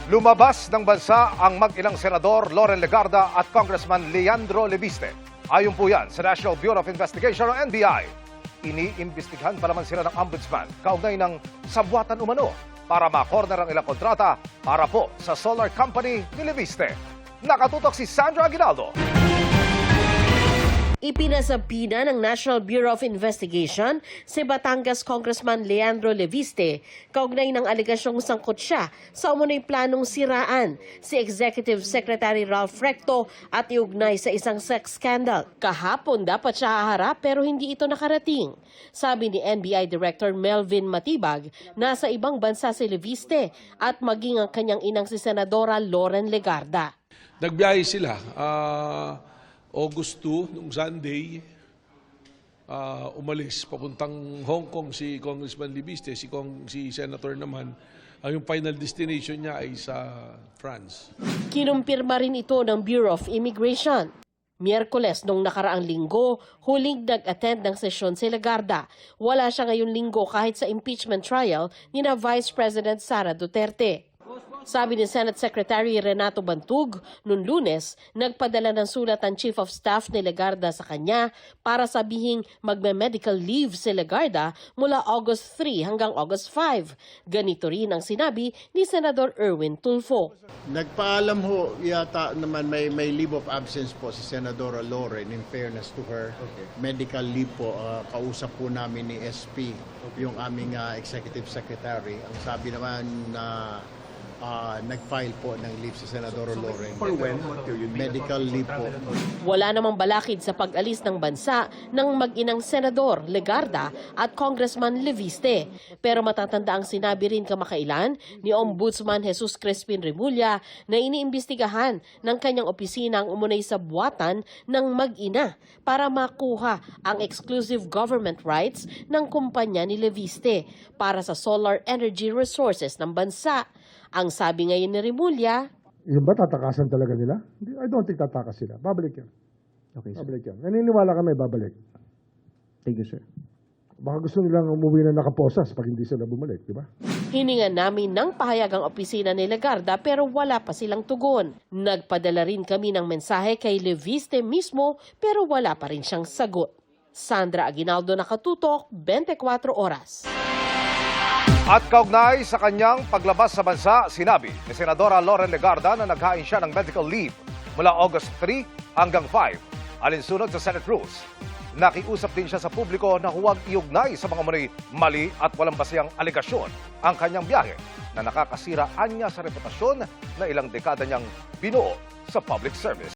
Lumabas ng bansa ang mag-inang Senador Loren Legarda at Congressman Leandro Leviste. Ayon po yan sa National Bureau of Investigation o NBI. Iniimbestigahan pa naman sila ng Ombudsman kaugnay ng sabwatan umano para ma-corner ang ilang kontrata para po sa solar company ni Leviste. Nakatutok si Sandra Aguinaldo. Ipinasabina ng National Bureau of Investigation si Batangas Congressman Leandro Leviste kaugnay ng alegasyong sangkot siya sa umunoy planong siraan si Executive Secretary Ralph Recto at iugnay sa isang sex scandal. Kahapon dapat siya haharap pero hindi ito nakarating. Sabi ni NBI Director Melvin Matibag, nasa ibang bansa si Leviste at maging ang kanyang inang si Senadora Loren Legarda. Nagbiyahe sila. August 2, nung Sunday, umalis. Papuntang Hong Kong si Congressman Leviste, si Senator naman, ang yung final destination niya ay sa France. Kinumpirma rin ito ng Bureau of Immigration. Miyerkules nung nakaraang linggo, huling nag-attend ng sesyon si Legarda. Wala siya ngayong linggo kahit sa impeachment trial ni na Vice President Sara Duterte. Sabi ni Senate Secretary Renato Bantug, noong Lunes, nagpadala ng sulat ang Chief of Staff ni Legarda sa kanya para sabihing magme-medical leave si Legarda mula August 3 hanggang August 5. Ganito rin ang sinabi ni Senador Erwin Tulfo. Nagpaalam ho yata naman may leave of absence po si Senadora Loren in fairness to her. Medical leave po, kausap po namin ni SP, yung aming Executive Secretary. Ang sabi naman na nag-file po ng leave si Senadora Loren. For when? Medical leave po. Wala namang balakid sa pag-alis ng bansa ng mag-inang Senador Legarda at Congressman Leviste. Pero matatanda ang sinabi rin kamakailan ni Ombudsman Jesus Crispin Remulla na iniimbestigahan ng kanyang opisina ang umunay sa buwatan ng mag-ina para makuha ang exclusive government rights ng kumpanya ni Leviste para sa solar energy resources ng bansa. Ang sabi ngayon ni Remulla, yung ba tatakasan talaga nila? I don't think tatakas sila. Babalik yan. Okay, sir. Babalik yan. Naniniwala kami, babalik. Thank you, sir. Baka gusto nilang umuwi na nakaposas pag hindi sila bumalik, di ba? hiningan namin ng pahayag ang opisina ni Legarda pero wala pa silang tugon. Nagpadala rin kami ng mensahe kay Leviste mismo pero wala pa rin siyang sagot. Sandra Aguinaldo, Nakatutok, 24 Oras. At kaugnay sa kanyang paglabas sa bansa, sinabi ni Senadora Loren Legarda na naghain siya ng medical leave mula August 3 hanggang 5, alinsunod sa Senate Rules. Nakiusap din siya sa publiko na huwag iugnay sa mga mali at walang basehang alegasyon ang kanyang biyahe na nakakasira anya sa reputasyon na ilang dekada niyang binuo sa public service.